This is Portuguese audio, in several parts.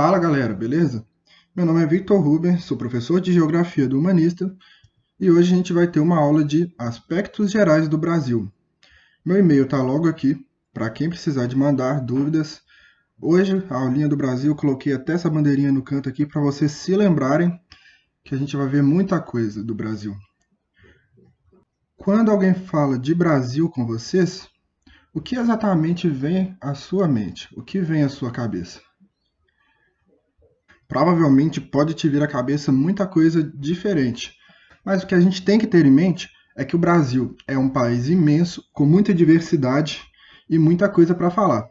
Fala galera, beleza? Meu nome é Victor Huber, sou professor de Geografia do Humanista e hoje a gente vai ter uma aula de Aspectos Gerais do Brasil. Meu e-mail está logo aqui, para quem precisar de mandar dúvidas. Hoje, a aulinha do Brasil, coloquei até essa bandeirinha no canto aqui para vocês se lembrarem que a gente vai ver muita coisa do Brasil. Quando alguém fala de Brasil com vocês, o que exatamente vem à sua mente? O que vem à sua cabeça? Provavelmente pode te vir à cabeça muita coisa diferente, mas o que a gente tem que ter em mente é que o Brasil é um país imenso, com muita diversidade e muita coisa para falar.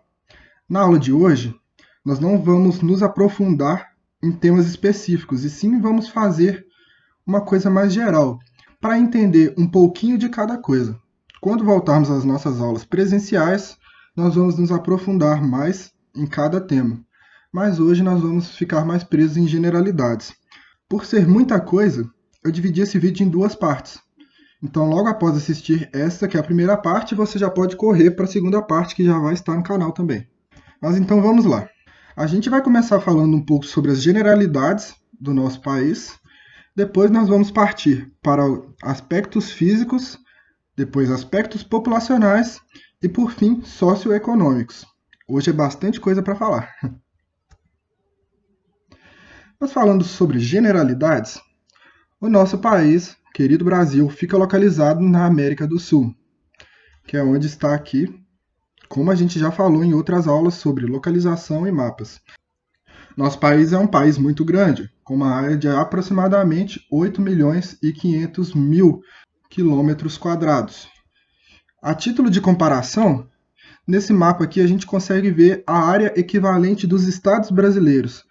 Na aula de hoje, nós não vamos nos aprofundar em temas específicos, e sim vamos fazer uma coisa mais geral, para entender um pouquinho de cada coisa. Quando voltarmos às nossas aulas presenciais, nós vamos nos aprofundar mais em cada tema. Mas hoje nós vamos ficar mais presos em generalidades. Por ser muita coisa, eu dividi esse vídeo em duas partes. Então, logo após assistir essa, que é a primeira parte, você já pode correr para a segunda parte, que já vai estar no canal também. Mas então vamos lá. A gente vai começar falando um pouco sobre as generalidades do nosso país. Depois nós vamos partir para aspectos físicos, depois aspectos populacionais e, por fim, socioeconômicos. Hoje é bastante coisa para falar. Mas falando sobre generalidades, o nosso país, querido Brasil, fica localizado na América do Sul, que é onde está aqui, como a gente já falou em outras aulas sobre localização e mapas. Nosso país é um país muito grande, com uma área de aproximadamente 8.500.000 quilômetros quadrados. A título de comparação, nesse mapa aqui a gente consegue ver a área equivalente dos estados brasileiros.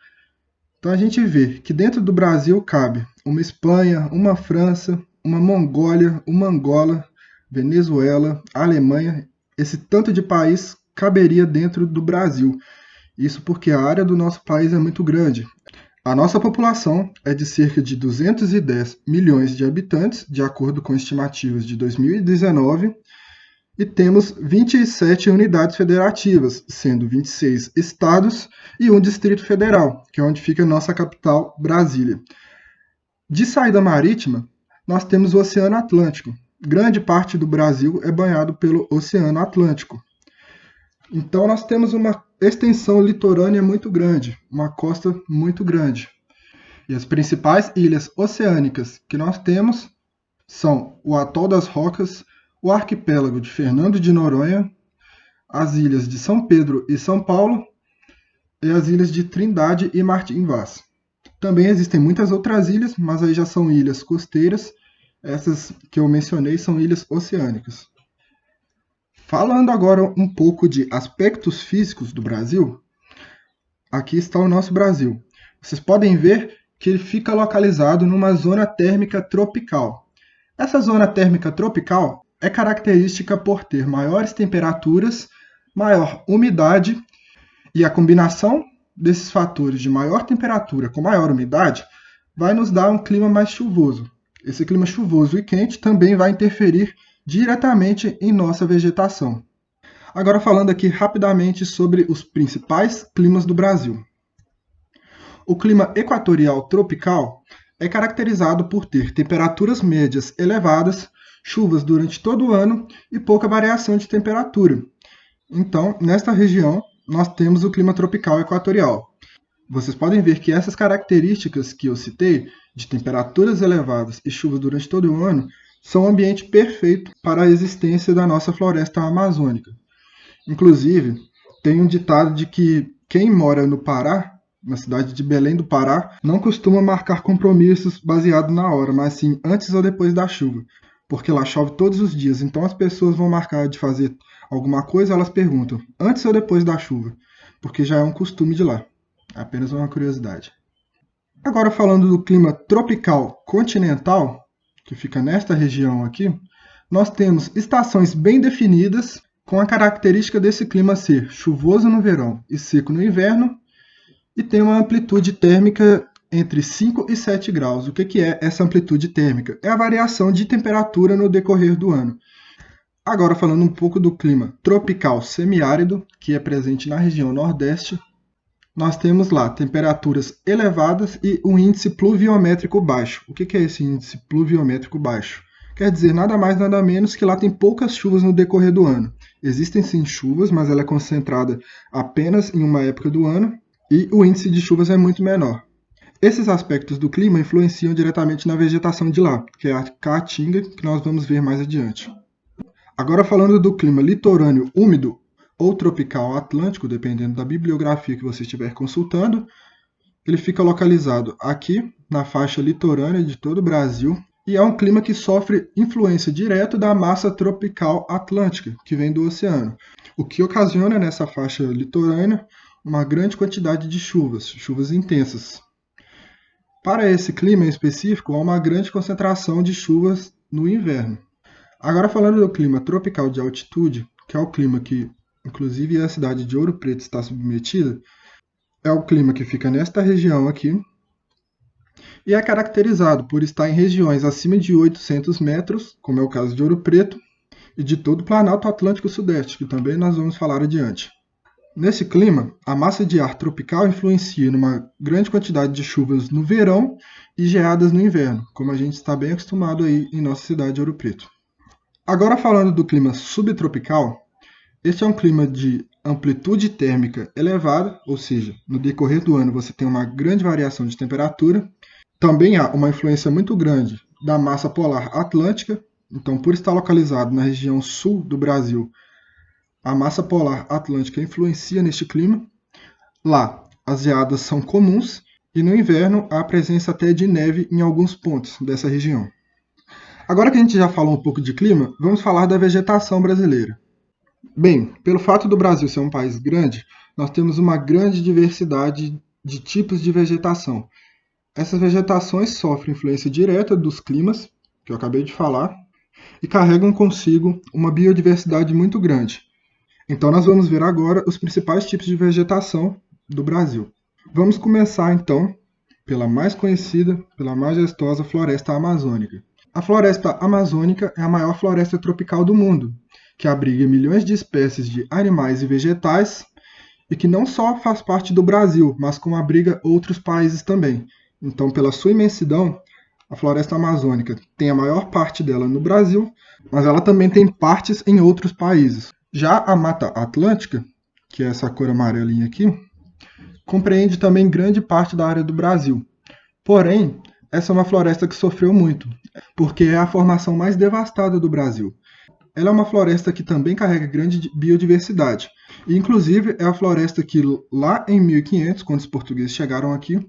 Então a gente vê que dentro do Brasil cabe uma Espanha, uma França, uma Mongólia, uma Angola, Venezuela, Alemanha. Esse tanto de país caberia dentro do Brasil. Isso porque a área do nosso país é muito grande. A nossa população é de cerca de 210 milhões de habitantes, de acordo com estimativas de 2019, e temos 27 unidades federativas, sendo 26 estados e um distrito federal, que é onde fica a nossa capital, Brasília. De saída marítima, nós temos o Oceano Atlântico. Grande parte do Brasil é banhado pelo Oceano Atlântico. Então nós temos uma extensão litorânea muito grande, uma costa muito grande. E as principais ilhas oceânicas que nós temos são o Atol das Rocas, o arquipélago de Fernando de Noronha, as ilhas de São Pedro e São Paulo e as ilhas de Trindade e Martim Vaz. Também existem muitas outras ilhas, mas aí já são ilhas costeiras. Essas que eu mencionei são ilhas oceânicas. Falando agora um pouco de aspectos físicos do Brasil, aqui está o nosso Brasil. Vocês podem ver que ele fica localizado numa zona térmica tropical. Essa zona térmica tropical é característica por ter maiores temperaturas, maior umidade, e a combinação desses fatores de maior temperatura com maior umidade vai nos dar um clima mais chuvoso. Esse clima chuvoso e quente também vai interferir diretamente em nossa vegetação. Agora falando aqui rapidamente sobre os principais climas do Brasil. O clima equatorial tropical é caracterizado por ter temperaturas médias elevadas, chuvas durante todo o ano e pouca variação de temperatura. Então, nesta região, nós temos o clima tropical equatorial. Vocês podem ver que essas características que eu citei, de temperaturas elevadas e chuvas durante todo o ano, são um ambiente perfeito para a existência da nossa floresta amazônica. Inclusive, tem um ditado de que quem mora no Pará, na cidade de Belém do Pará, não costuma marcar compromissos baseados na hora, mas sim antes ou depois da chuva, porque lá chove todos os dias. Então as pessoas vão marcar de fazer alguma coisa, elas perguntam antes ou depois da chuva, porque já é um costume de lá. Apenas uma curiosidade. Agora falando do clima tropical continental, que fica nesta região aqui, nós temos estações bem definidas, com a característica desse clima ser chuvoso no verão e seco no inverno, e tem uma amplitude térmica entre 5 e 7 graus. O que é essa amplitude térmica? É a variação de temperatura no decorrer do ano. Agora falando um pouco do clima tropical semiárido, que é presente na região Nordeste, nós temos lá temperaturas elevadas e um índice pluviométrico baixo. O que é esse índice pluviométrico baixo? Quer dizer nada mais nada menos que lá tem poucas chuvas no decorrer do ano. Existem sim chuvas, mas ela é concentrada apenas em uma época do ano e o índice de chuvas é muito menor. Esses aspectos do clima influenciam diretamente na vegetação de lá, que é a caatinga, que nós vamos ver mais adiante. Agora falando do clima litorâneo úmido ou tropical atlântico, dependendo da bibliografia que você estiver consultando, ele fica localizado aqui na faixa litorânea de todo o Brasil e é um clima que sofre influência direta da massa tropical atlântica, que vem do oceano, o que ocasiona nessa faixa litorânea uma grande quantidade de chuvas intensas. Para esse clima em específico, há uma grande concentração de chuvas no inverno. Agora falando do clima tropical de altitude, que é o clima que, inclusive, a cidade de Ouro Preto está submetida, é o clima que fica nesta região aqui, e é caracterizado por estar em regiões acima de 800 metros, como é o caso de Ouro Preto, e de todo o Planalto Atlântico Sudeste, que também nós vamos falar adiante. Nesse clima, a massa de ar tropical influencia numa grande quantidade de chuvas no verão e geadas no inverno, como a gente está bem acostumado aí em nossa cidade de Ouro Preto. Agora falando do clima subtropical, este é um clima de amplitude térmica elevada, ou seja, no decorrer do ano você tem uma grande variação de temperatura. Também há uma influência muito grande da massa polar atlântica, então por estar localizado na região sul do Brasil, a massa polar atlântica influencia neste clima. Lá, as geadas são comuns e no inverno há a presença até de neve em alguns pontos dessa região. Agora que a gente já falou um pouco de clima, vamos falar da vegetação brasileira. Bem, pelo fato do Brasil ser um país grande, nós temos uma grande diversidade de tipos de vegetação. Essas vegetações sofrem influência direta dos climas, que eu acabei de falar, e carregam consigo uma biodiversidade muito grande. Então nós vamos ver agora os principais tipos de vegetação do Brasil. Vamos começar então pela mais conhecida, pela majestosa floresta amazônica. A floresta amazônica é a maior floresta tropical do mundo, que abriga milhões de espécies de animais e vegetais e que não só faz parte do Brasil, mas como abriga outros países também. Então, pela sua imensidão, a floresta amazônica tem a maior parte dela no Brasil, mas ela também tem partes em outros países. Já a Mata Atlântica, que é essa cor amarelinha aqui, compreende também grande parte da área do Brasil. Porém, essa é uma floresta que sofreu muito, porque é a formação mais devastada do Brasil. Ela é uma floresta que também carrega grande biodiversidade. E, inclusive, é a floresta que, lá em 1500, quando os portugueses chegaram aqui,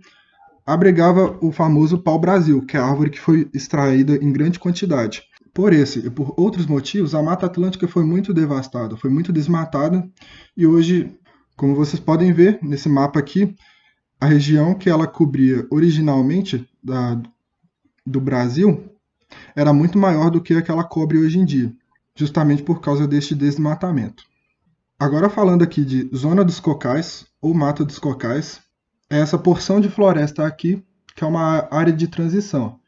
abrigava o famoso pau-brasil, que é a árvore que foi extraída em grande quantidade. Por esse e por outros motivos, a Mata Atlântica foi muito devastada, foi muito desmatada, e hoje, como vocês podem ver nesse mapa aqui, a região que ela cobria originalmente do Brasil era muito maior do que a que ela cobre hoje em dia, justamente por causa deste desmatamento. Agora falando aqui de Zona dos Cocais, ou Mata dos Cocais, é essa porção de floresta aqui, que é uma área de transição.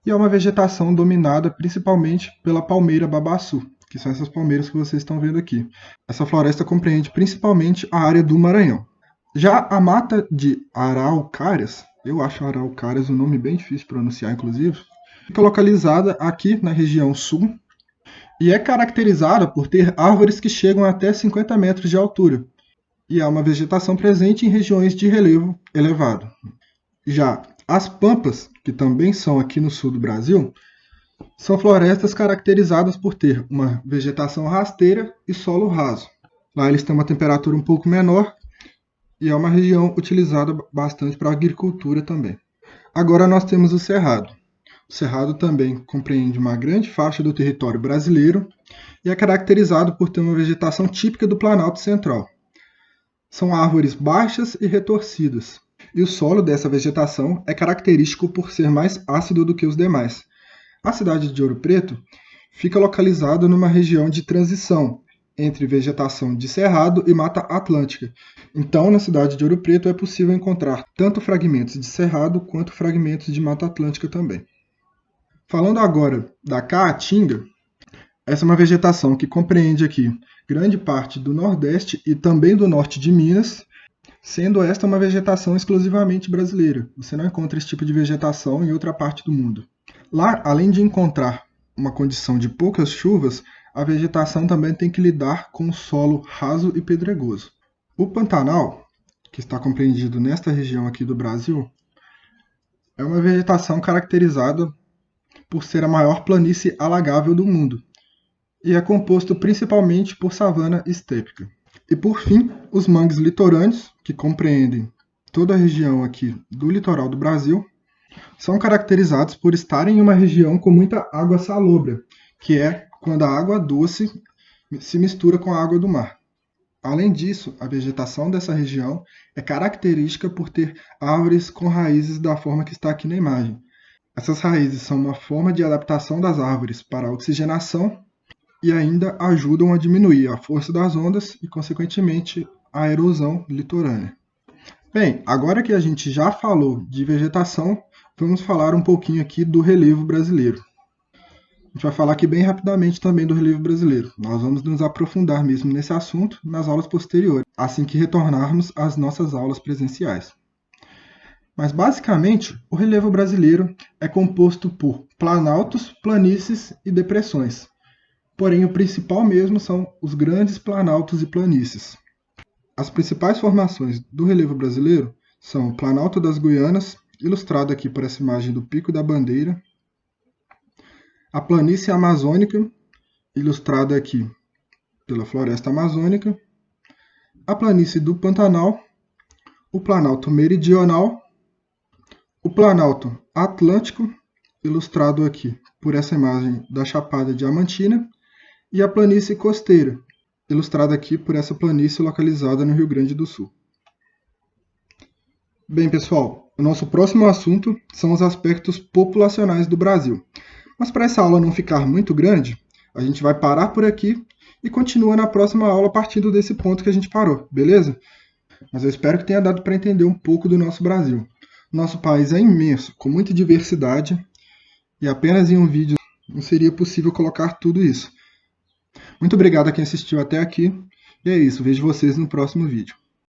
E é uma vegetação dominada principalmente pela palmeira babaçu, que são essas palmeiras que vocês estão vendo aqui. Essa floresta compreende principalmente a área do Maranhão. Já a mata de araucárias, eu acho araucárias um nome bem difícil de pronunciar, inclusive, fica localizada aqui na região sul e é caracterizada por ter árvores que chegam até 50 metros de altura. E há uma vegetação presente em regiões de relevo elevado. Já as pampas, que também são aqui no sul do Brasil, são florestas caracterizadas por ter uma vegetação rasteira e solo raso. Lá eles têm uma temperatura um pouco menor e é uma região utilizada bastante para a agricultura também. Agora nós temos o Cerrado. O Cerrado também compreende uma grande faixa do território brasileiro e é caracterizado por ter uma vegetação típica do Planalto Central. São árvores baixas e retorcidas, e o solo dessa vegetação é característico por ser mais ácido do que os demais. A cidade de Ouro Preto fica localizada numa região de transição entre vegetação de cerrado e mata atlântica. Então, na cidade de Ouro Preto é possível encontrar tanto fragmentos de cerrado quanto fragmentos de mata atlântica também. Falando agora da caatinga, essa é uma vegetação que compreende aqui grande parte do Nordeste e também do Norte de Minas. sendo esta uma vegetação exclusivamente brasileira. Você não encontra esse tipo de vegetação em outra parte do mundo. Lá, além de encontrar uma condição de poucas chuvas, a vegetação também tem que lidar com o solo raso e pedregoso. O Pantanal, que está compreendido nesta região aqui do Brasil, é uma vegetação caracterizada por ser a maior planície alagável do mundo, e é composto principalmente por savana estépica. E por fim, os mangues litorâneos, que compreendem toda a região aqui do litoral do Brasil, são caracterizados por estarem em uma região com muita água salobra, que é quando a água doce se mistura com a água do mar. Além disso, a vegetação dessa região é característica por ter árvores com raízes da forma que está aqui na imagem. Essas raízes são uma forma de adaptação das árvores para a oxigenação e ainda ajudam a diminuir a força das ondas e, consequentemente, a erosão litorânea. Bem, agora que a gente já falou de vegetação, vamos falar um pouquinho aqui do relevo brasileiro. A gente vai falar aqui bem rapidamente também do relevo brasileiro. Nós vamos nos aprofundar mesmo nesse assunto nas aulas posteriores, assim que retornarmos às nossas aulas presenciais. Mas basicamente, o relevo brasileiro é composto por planaltos, planícies e depressões. Porém, o principal mesmo são os grandes planaltos e planícies. As principais formações do relevo brasileiro são o Planalto das Guianas, ilustrado aqui por essa imagem do Pico da Bandeira, a Planície Amazônica, ilustrada aqui pela Floresta Amazônica, a Planície do Pantanal, o Planalto Meridional, o Planalto Atlântico, ilustrado aqui por essa imagem da Chapada Diamantina, e a Planície Costeira, ilustrada aqui por essa planície localizada no Rio Grande do Sul. Bem, pessoal, o nosso próximo assunto são os aspectos populacionais do Brasil. Mas para essa aula não ficar muito grande, a gente vai parar por aqui e continua na próxima aula partindo desse ponto que a gente parou, beleza? Mas eu espero que tenha dado para entender um pouco do nosso Brasil. Nosso país é imenso, com muita diversidade, e apenas em um vídeo não seria possível colocar tudo isso. Muito obrigado a quem assistiu até aqui, e é isso, vejo vocês no próximo vídeo.